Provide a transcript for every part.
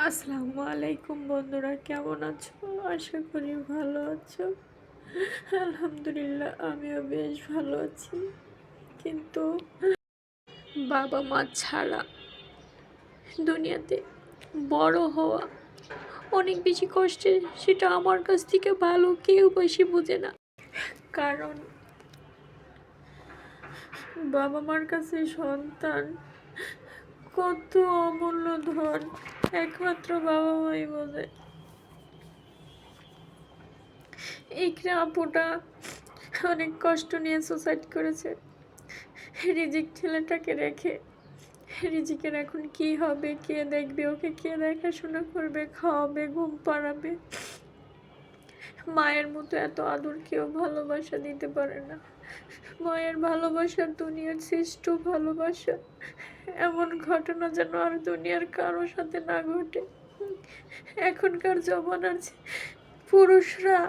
আসসালামু আলাইকুম বন্ধুরা, কেমন আছো? আশা করি ভালো আছো। আলহামদুলিল্লাহ, আমিও বেশ ভালো আছি। কিন্তু বাবা মা ছাড়া দুনিয়াতে বড় হওয়া অনেক বেশি কষ্টের। সেটা আমার কাছ থেকে ভালো কেউ বেশি বোঝে না। কারণ বাবা মার কাছে সন্তান কত অমূল্য ধন, একমাত্র বাবা মাই বোঝে। ইকরা আপুটা অনেক কষ্ট নিয়ে সুসাইড করেছে রিজিক ছেলেটাকে রেখে। রিজিকের এখন কি হবে, কে দেখবে ওকে, কে দেখাশোনা করবে, খাওয়াবে, ঘুম পাড়াবে? মায়ের মতো এত আদর কেউ ভালোবাসা দিতে পারে না। মায়ের ভালোবাসা দুনিয়ার শ্রেষ্ঠ ভালোবাসা। এমন ঘটনা যেন আর দুনিয়ার কারোর সাথে না ঘটে। এখনকার জমানার পুরুষরা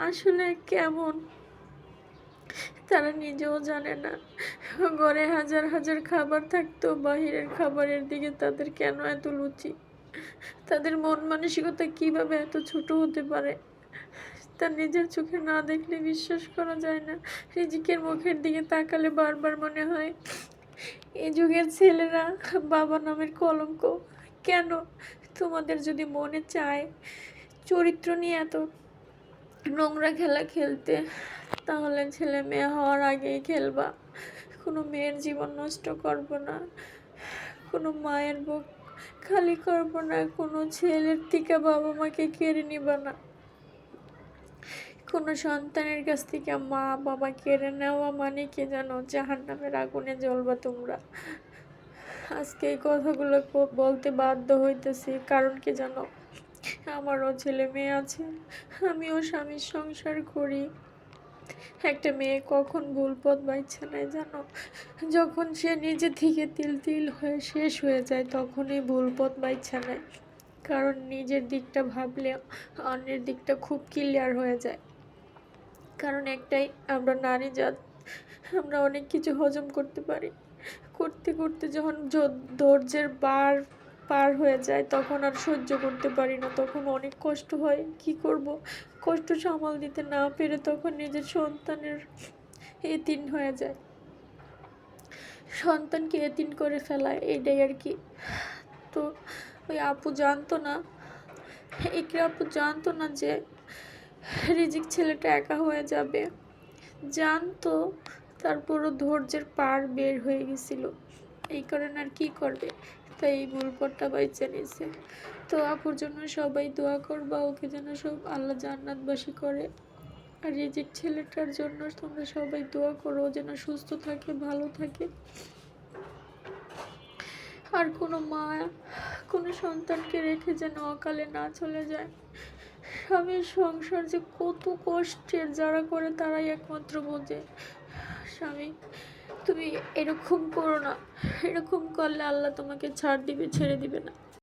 আসলে কেমন তারা নিজেও জানে না। ঘরে হাজার হাজার খাবার থাকতো, বাহিরের খাবারের দিকে তাদের কেন এত রুচি? তাদের মন মানসিকতা কিভাবে এত ছোট হতে পারে, তার নিজের চোখে না দেখলে বিশ্বাস করা যায় না। রিজিকের মুখের দিকে তাকালে বারবার মনে হয় এই যুগের ছেলেরা বাবা নামের কলঙ্ক। কেন? তোমাদের যদি মনে চায় চরিত্র নিয়ে এত নোংরা খেলা খেলতে, তাহলে ছেলে মেয়ে হওয়ার আগেই খেলবা। কোনো মেয়ের জীবন নষ্ট করবো না, কোনো মায়ের বুক খালি করবো না, কোনো ছেলের থেকে বাবা মাকে কেড়ে নিবা না। কোনো সন্তানের কাছ থেকে মা বাবা কেড়ে নেওয়া মানে কি জানো? জাহান্নামের আগুনে জ্বলবা তোমরা। আজকে এই কথাগুলো বলতে বাধ্য হইতেছি, কারণ কি জানো? আমারও ছেলে মেয়ে আছে, আমিও স্বামীর সংসার করি। একটা মেয়ে কখন ভুল পথ বাইছে নাই জানো? যখন সে নিজে থেকে তিল তিল হয়ে শেষ হয়ে যায়, তখনই ভুল পথ বাইছে নেয়। কারণ নিজের দিকটা ভাবলে অন্যের দিকটা খুব ক্লিয়ার হয়ে যায়। কারণ একটাই, আমরা নারী জাত, আমরা অনেক কিছু হজম করতে পারি। করতে করতে যখন ধৈর্যের পার হয়ে যায়, তখন আর সহ্য করতে পারি না, তখন অনেক কষ্ট হয়। কি করব? কষ্ট সামাল দিতে না পেরে তখন নিজের সন্তানের এতিম হয়ে যায়, সন্তানকে এতিম করে ফেলায়, এটাই আর কি। তো ওই আপু জানতো না, ইকরা আপু জানতো না যে রিজিক ছেলেটা একা হয়ে যাবে। জানতো, তারপরও ধৈর্যের পার বের হয়ে গেছিল। এই কারণে আর কি করবে, তাই এই ভুল পথটা বাইচে নিয়েছে। তো আপুর জন্য সবাই দোয়া করবা, ওকে যেন সব আল্লাহ জান্নাতবাসী করে। আর রিজিক ছেলেটার জন্য তোমরা সবাই দোয়া করো, ও যেন সুস্থ থাকে, ভালো থাকে। আর কোনো মা কোনো সন্তানকে রেখে যেন অকালে না চলে যায়। স্বামীর সংসার যে কত কষ্টের, যারা করে তারাই একমাত্র বোঝে। স্বামী, তুমি এরকম করো না, এরকম করলে আল্লাহ তোমাকে ছাড় দিবে, ছেড়ে দিবে না।